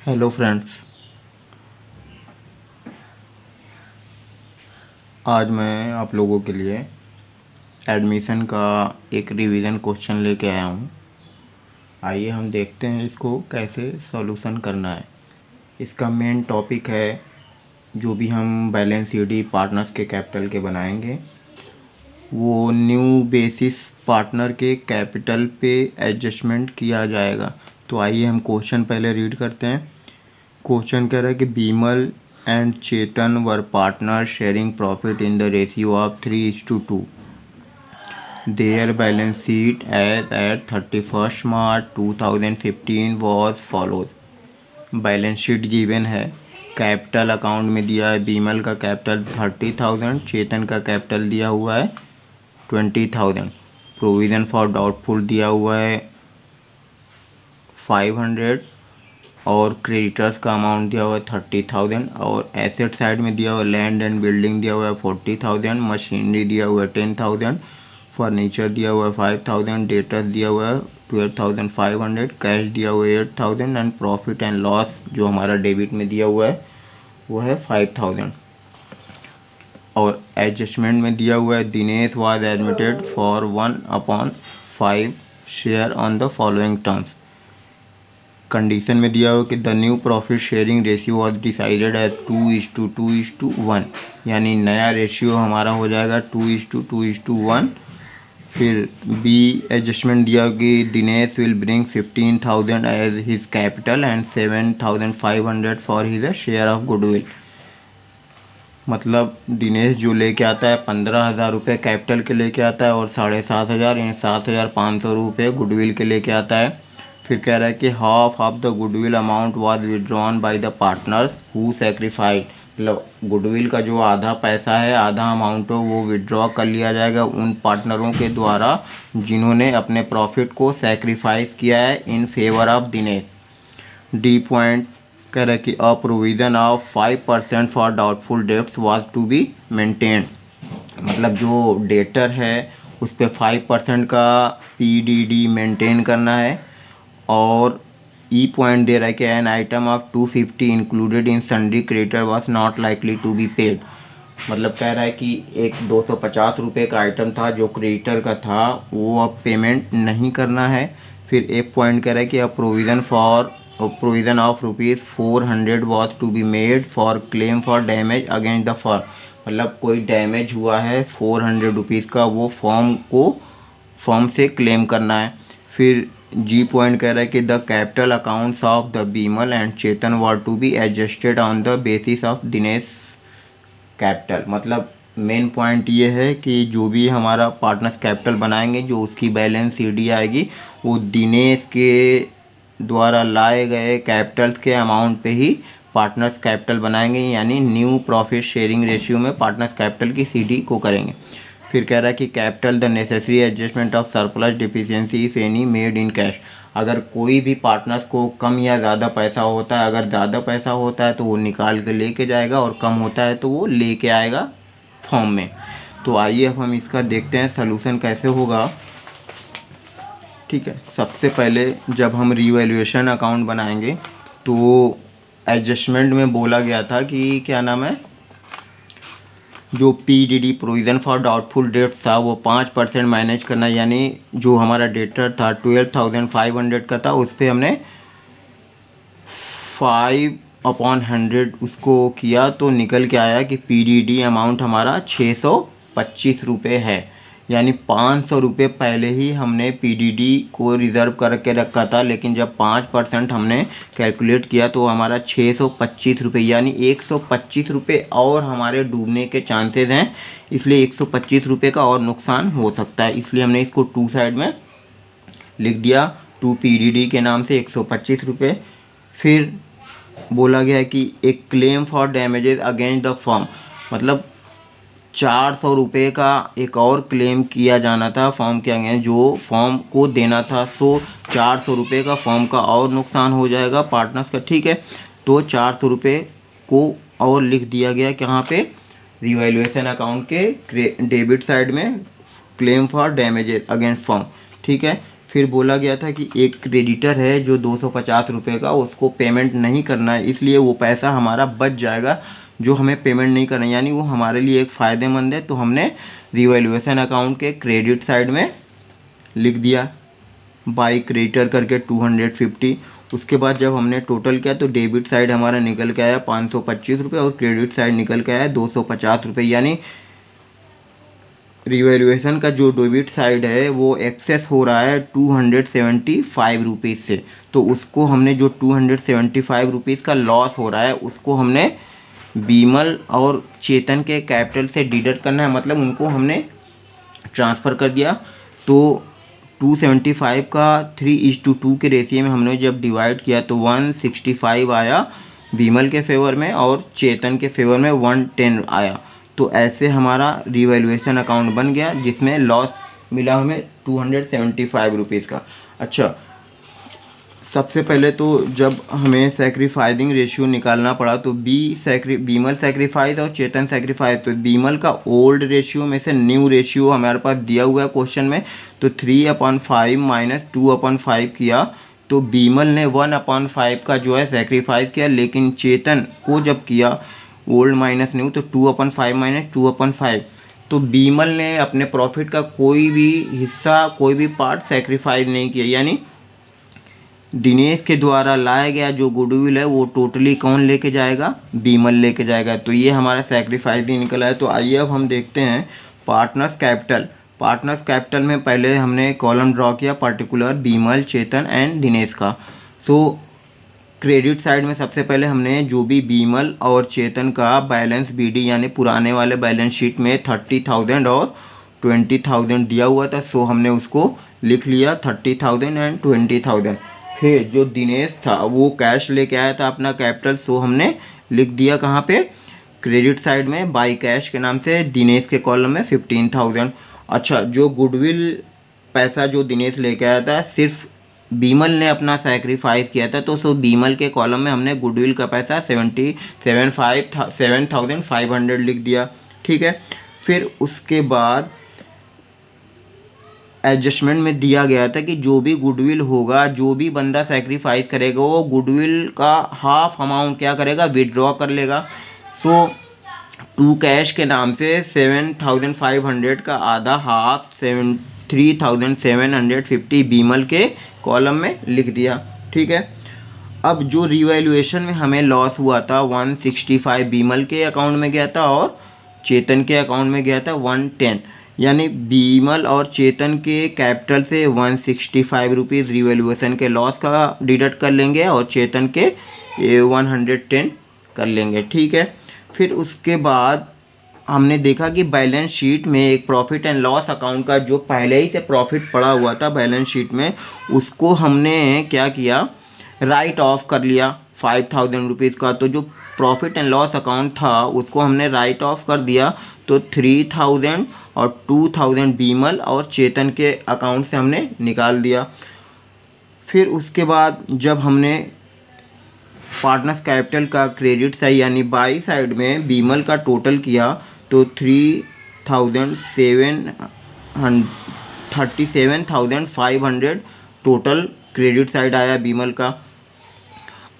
Hello friends, आज मैं आप लोगों के लिए एडमिशन का एक रिवीजन क्वेश्चन लेके आया हूँ। आइए हम देखते हैं इसको कैसे सॉल्यूशन करना है। इसका मेन टॉपिक है जो भी हम बैलेंस शीट पार्टनर्स के कैपिटल के बनाएंगे वो न्यू बेसिस पार्टनर के कैपिटल पे एडजस्टमेंट किया जाएगा। तो आइए हम क्वेश्चन पहले रीड करते हैं। क्वेश्चन कह रहा है कि Bimal and Chetan were partner sharing profit in the ratio of 3:2। Their balance sheet as at 31 March 2015 was follows. Balance sheet given है। कैपिटल अकाउंट में दिया है बीमल का कैपिटल 30,000, चेतन का कैपिटल दिया हुआ है 20,000। प्रोविज़न फॉर डाउटफुल दिया हुआ है 500 और क्रेडिटर्स का अमाउंट दिया हुआ है 30,000 और एसेट साइड में दिया हुआ है लैंड एंड बिल्डिंग दिया हुआ है 40,000, मशीनरी दिया हुआ है 10,000, फर्नीचर दिया हुआ है 5,000, डेटर्स दिया हुआ है 12,500, कैश दिया हुआ है 8,000 एंड प्रॉफिट एंड लॉस जो हमारा डेबिट में दिया हुआ है वो है 5,000। और एडजस्टमेंट में दिया हुआ है Dinesh was admitted for 1/5 share on the following terms. Condition में दिया हुआ कि the new profit sharing ratio was decided as 2:2:1, यानी नया रेशियो हमारा हो जाएगा 2:2:1। फिर बी एडजस्टमेंट दिया कि Dinesh will bring 15,000 as his capital and 7,500 for his share of goodwill. मतलब दिनेश जो लेके आता है 15,000 रुपये कैपिटल के लेके आता है और 7,500 यानी 7,500 रुपये गुडविल के लेके आता है। फिर कह रहा है कि half of the goodwill amount was withdrawn by the partners who सेक्रीफाइड। मतलब गुडविल का जो आधा पैसा है, आधा अमाउंट हो वो विड्रॉ कर लिया जाएगा उन पार्टनरों के द्वारा जिन्होंने अपने प्रॉफिट को सेक्रीफाइस किया है in favour of Dinesh. D point कह रहा है कि a provision of 5% for doubtful debts was to be maintain. मतलब जो डेटर है उस पर 5% का PDD मेंटेन करना है। और ई पॉइंट दे रहा है कि an item of 250 included in sundry creditor was not likely to be paid. मतलब कह रहा है कि एक 250 रुपये का आइटम था जो क्रेडिटर का था वो अब पेमेंट नहीं करना है। फिर एक पॉइंट कह रहा है कि अब provision of ₹400 was to be made for claim for damage against the firm. मतलब कोई डैमेज हुआ है 400 रुपीज़ का, वो फॉर्म से क्लेम करना है। फिर जी पॉइंट कह रहा है कि the capital accounts of the Bimal and Chetan were to be adjusted on the basis of Dinesh capital. मतलब मेन पॉइंट ये है कि जो भी हमारा पार्टनर्स कैपिटल बनाएंगे जो उसकी बैलेंस शीट आएगी वो दिनेश के द्वारा लाए गए कैपिटल्स के अमाउंट पे ही पार्टनर्स कैपिटल बनाएंगे, यानी न्यू प्रॉफिट शेयरिंग रेशियो में पार्टनर्स कैपिटल की CD को करेंगे। फिर कह रहा है कि capital the necessary adjustment of surplus deficiency if any made in cash. अगर कोई भी पार्टनर्स को कम या ज़्यादा पैसा होता है, अगर ज़्यादा पैसा होता है तो वो निकाल के लेके जाएगा और कम होता है तो वो लेके आएगा फॉर्म में। तो आइए अब हम इसका देखते हैं सलूशन कैसे होगा। ठीक है, सबसे पहले जब हम रीवैल्यूएशन अकाउंट बनाएंगे तो एडजस्टमेंट में बोला गया था कि क्या नाम है, जो PDD provision for doubtful debt था वो 5% मैनेज करना, यानी जो हमारा डेटर था 12,500 का था उस पर हमने 5/100 उसको किया तो निकल के आया कि PDD अमाउंट हमारा 625 रुपये है। यानी 500 रुपये पहले ही हमने PDD को रिज़र्व करके रखा था, लेकिन जब 5% हमने कैलकुलेट किया तो हमारा 625 रुपये यानी 125 रुपये और हमारे डूबने के चांसेस हैं। इसलिए 125 रुपये का और नुकसान हो सकता है, इसलिए हमने इसको टू साइड में लिख दिया, 2 PDD के नाम से 125 रुपये। फिर बोला गया कि एक claim for damages against the firm, मतलब 400 रुपये का एक और क्लेम किया जाना था फॉर्म के अगेंस्ट जो फॉर्म को देना था। सो 400 रुपये का फॉर्म का और नुकसान हो जाएगा पार्टनर्स का। ठीक है, तो 400 रुपये को और लिख दिया गया कहाँ पे, रिवैल्यूएशन अकाउंट के डेबिट साइड में, claim for damages against form. ठीक है, फिर बोला गया था कि एक क्रेडिटर है जो 250 रुपये का, उसको पेमेंट नहीं करना है, इसलिए वो पैसा हमारा बच जाएगा जो हमें पेमेंट नहीं करना, यानी वो हमारे लिए एक फ़ायदेमंद है। तो हमने रिवैल्यूएशन अकाउंट के क्रेडिट साइड में लिख दिया बाई क्रेडिटर करके 250। उसके बाद जब हमने टोटल किया तो डेबिट साइड हमारा निकल के आया 525 रुपये और क्रेडिट साइड निकल के आया 250 रुपये, यानी रिवैल्यूएशन का जो डेबिट साइड है वो एक्सेस हो रहा है 275 रुपीज़ से। तो उसको हमने जो 275 रुपीज़ का लॉस हो रहा है उसको हमने बीमल और चेतन के कैपिटल से डिडक्ट करना है, मतलब उनको हमने ट्रांसफ़र कर दिया। तो 275 का 3:2 के रेशियो में हमने जब डिवाइड किया तो 165 आया बीमल के फेवर में और चेतन के फेवर में 110 आया। तो ऐसे हमारा रिवैल्यूएशन अकाउंट बन गया जिसमें लॉस मिला हमें 275 रुपीज़ का। अच्छा, सबसे पहले तो जब हमें सैक्रिफाइसिंग रेशियो निकालना पड़ा तो बीमल सैक्रिफाइस और चेतन सैक्रिफाइस, तो बीमल का ओल्ड रेशियो में से न्यू रेशियो हमारे पास दिया हुआ है क्वेश्चन में, तो 3/5 माइनस 2/5 किया तो बीमल ने 1/5 का जो है सैक्रिफाइस किया, लेकिन चेतन को जब किया ओल्ड माइनस न्यू तो 2/5 माइनस 2/5, तो बीमल ने अपने प्रॉफिट का कोई भी हिस्सा कोई भी पार्ट सैक्रिफाइस नहीं किया, यानी दिनेश के द्वारा लाया गया जो गुडविल है वो टोटली कौन लेके जाएगा, बीमल लेके जाएगा। तो ये हमारा सैक्रिफाइस ही निकला है। तो आइए अब हम देखते हैं पार्टनर्स कैपिटल। पार्टनर्स कैपिटल में पहले हमने कॉलम ड्रॉ किया particular Bimal, Chetan and Dinesh का। तो क्रेडिट साइड में सबसे पहले हमने जो भी बीमल और चेतन का बैलेंस बीडी यानी पुराने वाले बैलेंस शीट में 30,000 और 20,000 दिया हुआ था, सो हमने उसको लिख लिया 30,000 एंड 20,000। फिर जो दिनेश था वो कैश लेके आया था अपना कैपिटल, सो हमने लिख दिया कहाँ पे, क्रेडिट साइड में बाई कैश के नाम से दिनेश के कॉलम में 15,000। अच्छा, जो गुडविल पैसा जो दिनेश लेके आया था सिर्फ बीमल ने अपना सैक्रिफाइस किया था, तो सो बीमल के कॉलम में हमने गुडविल का पैसा 7,500 लिख दिया। ठीक है, फिर उसके बाद एडजस्टमेंट में दिया गया था कि जो भी गुडविल होगा, जो भी बंदा सैक्रिफाइस करेगा वो गुडविल का हाफ अमाउंट क्या करेगा, विड्रॉ कर लेगा। सो टू कैश के नाम से 7,500 का आधा हाफ 3,750 बीमल के कॉलम में लिख दिया। ठीक है, अब जो रिवैल्यूएशन में हमें लॉस हुआ था 165 बीमल के अकाउंट में गया था और चेतन के अकाउंट में गया था 110, यानी बीमल और चेतन के कैपिटल से 165 रुपीज़ रिवैल्यूएशन के लॉस का डिडक्ट कर लेंगे और चेतन के 110 कर लेंगे। ठीक है, फिर उसके बाद हमने देखा कि बैलेंस शीट में एक प्रॉफिट एंड लॉस अकाउंट का जो पहले ही से प्रॉफिट पड़ा हुआ था बैलेंस शीट में, उसको हमने क्या किया, राइट ऑफ कर लिया 5,000 रुपीज़ का। तो जो प्रॉफिट एंड लॉस अकाउंट था उसको हमने राइट ऑफ कर दिया, तो 3,000 और 2,000 बीमल और चेतन के अकाउंट से हमने निकाल दिया। फिर उसके बाद जब हमने पार्टनर्स कैपिटल का क्रेडिट साइड यानी बाई साइड में बीमल का टोटल किया तो 37,500 टोटल क्रेडिट साइड आया बीमल का,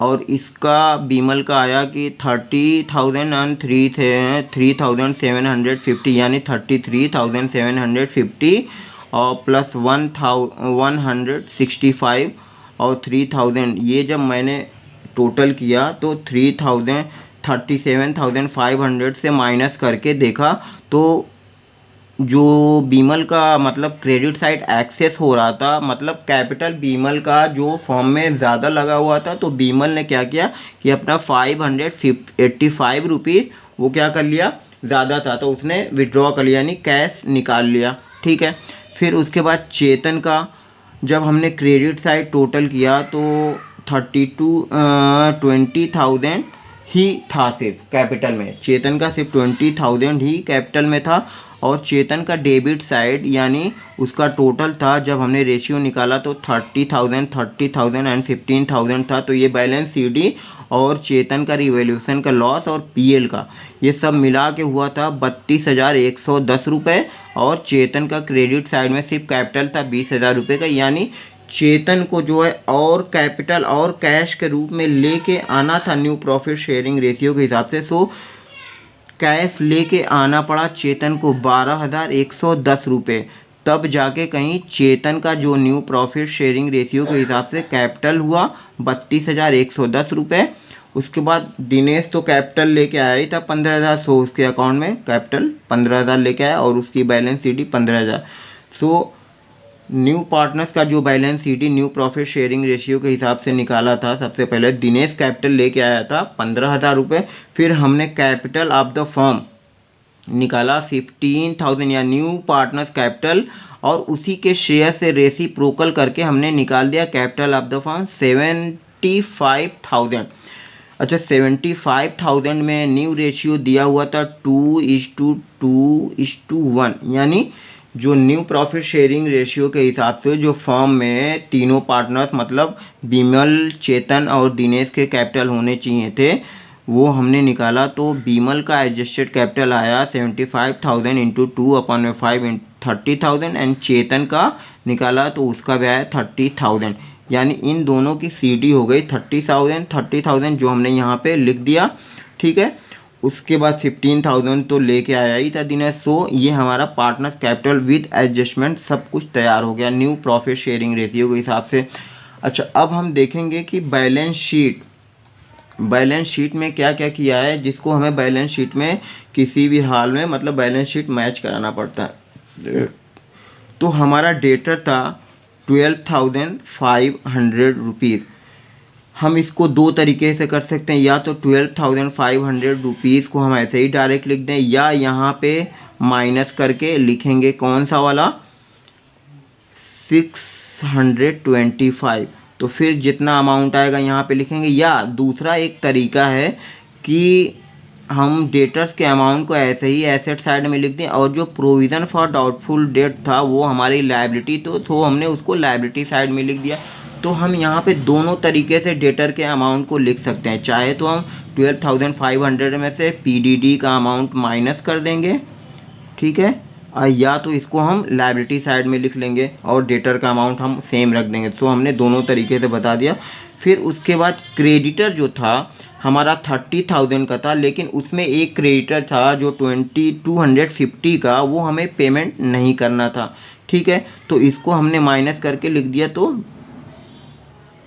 और इसका बीमल का आया कि 30,000 एंड 3,750 यानी 33,750 और प्लस 165 और 3,000, ये जब मैंने टोटल किया तो 37,500 से माइनस करके देखा तो जो बीमल का मतलब क्रेडिट साइड एक्सेस हो रहा था, मतलब कैपिटल बीमल का जो फॉर्म में ज़्यादा लगा हुआ था, तो बीमल ने क्या किया कि अपना 585 रुपीज़ वो क्या कर लिया, ज़्यादा था तो उसने विड्रॉ कर लिया यानी कैश निकाल लिया। ठीक है, फिर उसके बाद चेतन का जब हमने क्रेडिट साइड टोटल किया तो 20,000 ही था सिर्फ कैपिटल में, चेतन का सिर्फ 20,000 ही कैपिटल में था। और चेतन का डेबिट साइड यानी उसका टोटल था, जब हमने रेशियो निकाला तो 30,000, 30,000 एंड 15,000 था। तो ये बैलेंस सीडी और चेतन का रिवॉल्यूशन का लॉस और पीएल का ये सब मिला के हुआ था 32,110 रुपये। और चेतन का क्रेडिट साइड में सिर्फ कैपिटल था 20,000 रुपये का, यानी चेतन को जो है और कैपिटल और कैश के रूप में लेके आना था न्यू प्रॉफिट शेयरिंग रेशियो के हिसाब से। सो कैश लेके आना पड़ा चेतन को 12,110 रुपये, तब जाके कहीं चेतन का जो न्यू प्रॉफिट शेयरिंग रेशियो के हिसाब से कैपिटल हुआ 32,110 रुपये। उसके बाद दिनेश तो कैपिटल लेके आया ही था 15,000, सो उसके अकाउंट में कैपिटल 15,000 लेके आया और उसकी balance CD 15,000। So new partners का जो balance CD new profit sharing ratio के हिसाब से निकाला था, सबसे पहले दिनेश कैपिटल लेके आया था 15,000 रुपये। फिर हमने कैपिटल ऑफ द फर्म निकाला 15,000 या न्यू पार्टनर्स कैपिटल, और उसी के शेयर से रेसिप्रोकल करके हमने निकाल दिया कैपिटल ऑफ द फर्म 75,000। अच्छा, 75,000 में न्यू रेशियो दिया हुआ था 2:2:1, यानी जो न्यू प्रॉफिट शेयरिंग रेशियो के हिसाब से जो फर्म में तीनों पार्टनर्स मतलब बीमल, चेतन और दिनेश के कैपिटल होने चाहिए थे, वो हमने निकाला। तो बीमल का एडजस्टेड कैपिटल आया 75,000 इंटू 2/5 30,000 एंड चेतन का निकाला तो उसका भी आया 30,000, यानी इन दोनों की सीडी हो गई 30,000 जो हमने यहाँ पे लिख दिया। ठीक है, उसके बाद 15,000 तो लेके आया ही था दिनेश। सो ये हमारा पार्टनर कैपिटल विद एडजस्टमेंट सब कुछ तैयार हो गया न्यू प्रॉफिट शेयरिंग रेशियो के हिसाब से। अच्छा, अब हम देखेंगे कि बैलेंस शीट में क्या क्या किया है, जिसको हमें बैलेंस शीट में किसी भी हाल में मतलब बैलेंस शीट मैच कराना पड़ता है। तो हमारा डेटर था 12,500 रुपीज़। हम इसको दो तरीके से कर सकते हैं, या तो 12,500 रुपीज़ को हम ऐसे ही डायरेक्ट लिख दें, या यहाँ पे माइनस करके लिखेंगे कौन सा वाला 625। तो फिर जितना अमाउंट आएगा यहाँ पे लिखेंगे। या दूसरा एक तरीका है कि हम डेटर्स के अमाउंट को ऐसे ही एसेट साइड में लिख दें, और जो प्रोविज़न फॉर डाउटफुल डेट था वो हमारी लायबिलिटी तो हमने उसको लायबिलिटी साइड में लिख दिया। तो हम यहाँ पे दोनों तरीके से डेटर के अमाउंट को लिख सकते हैं। चाहे तो हम 12,500 में से पीडीडी का अमाउंट माइनस कर देंगे, ठीक है, या तो इसको हम लायबिलिटी साइड में लिख लेंगे और डेटर का अमाउंट हम सेम रख देंगे। तो हमने दोनों तरीके से बता दिया। फिर उसके बाद क्रेडिटर जो था हमारा 30,000 का था, लेकिन उसमें एक क्रेडिटर था जो 250 का, वो हमें पेमेंट नहीं करना था। ठीक है, तो इसको हमने माइनस करके लिख दिया, तो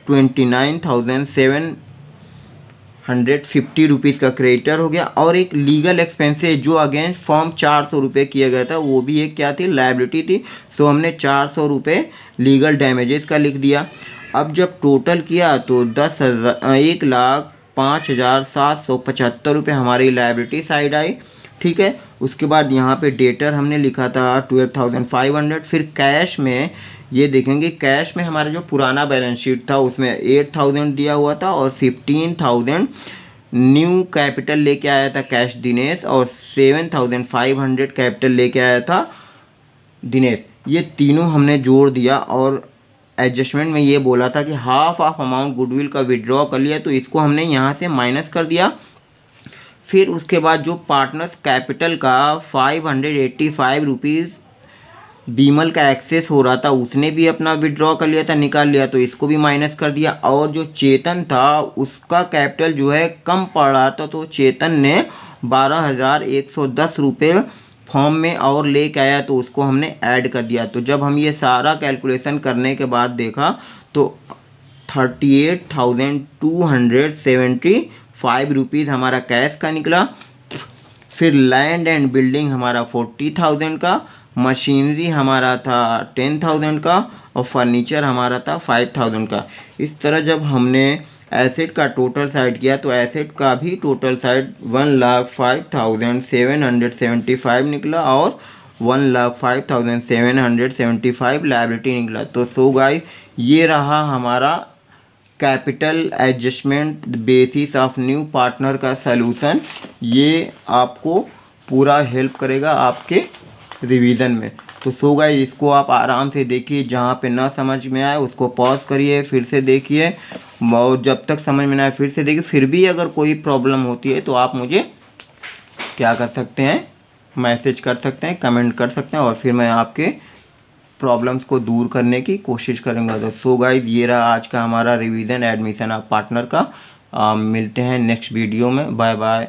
29,750 रुपीज़ का क्रेडिटर हो गया। और एक लीगल एक्सपेंसेस जो अगेंस्ट फॉर्म 400 रुपये किया गया था, वो भी एक क्या थी, लायबिलिटी थी। सो हमने 400 रुपये लीगल डैमेजेस का लिख दिया। अब जब टोटल किया तो 1,05,775 रुपये हमारी लायबिलिटी साइड आई। ठीक है, उसके बाद यहाँ पे डेटर हमने लिखा था 12,500। फिर कैश में ये देखेंगे, कैश में हमारा जो पुराना बैलेंस शीट था उसमें 8,000 दिया हुआ था और 15,000 न्यू कैपिटल लेके आया था कैश दिनेश, और 7,500 कैपिटल लेके आया था दिनेश। ये तीनों हमने जोड़ दिया और एडजस्टमेंट में ये बोला था कि हाफ ऑफ अमाउंट गुडविल का विड्रॉ कर लिया, तो इसको हमने यहाँ से माइनस कर दिया। फिर उसके बाद जो पार्टनर्स कैपिटल का 585 रुपीज़ बीमल का एक्सेस हो रहा था, उसने भी अपना विड्रॉ कर लिया था, निकाल लिया, तो इसको भी माइनस कर दिया। और जो चेतन था उसका कैपिटल जो है कम पड़ रहा था, तो चेतन ने 12,110 रुपये फॉर्म में और लेके आया, तो उसको हमने ऐड कर दिया। तो जब हम ये सारा कैलकुलेशन करने के बाद देखा तो 38,275 रुपीज़ हमारा कैश का निकला। फिर लैंड एंड बिल्डिंग हमारा 40,000 का, मशीनरी हमारा था 10,000 का, और फर्नीचर हमारा था 5,000 का। इस तरह जब हमने एसेट का टोटल साइड किया तो एसेट का भी टोटल साइड 1,05,775 निकला और 1,05,775 लायबिलिटी निकला। तो सो गाइस, ये रहा हमारा capital adjustment basis of new partner का सलूशन, ये आपको पूरा हेल्प करेगा आपके रिवीजन में। तो सो गाइस इसको आप आराम से देखिए, जहाँ पे ना समझ में आए उसको पॉज करिए, फिर से देखिए, और जब तक समझ में ना आए फिर से देखिए। फिर भी अगर कोई प्रॉब्लम होती है तो आप मुझे क्या कर सकते हैं, मैसेज कर सकते हैं, कमेंट कर सकते हैं, और फिर मैं आपके प्रॉब्लम्स को दूर करने की कोशिश करूँगा। तो सो गाइस ये रहा आज का हमारा रिवीजन एडमिशन ऑफ पार्टनर का। मिलते हैं नेक्स्ट वीडियो में। Bye bye.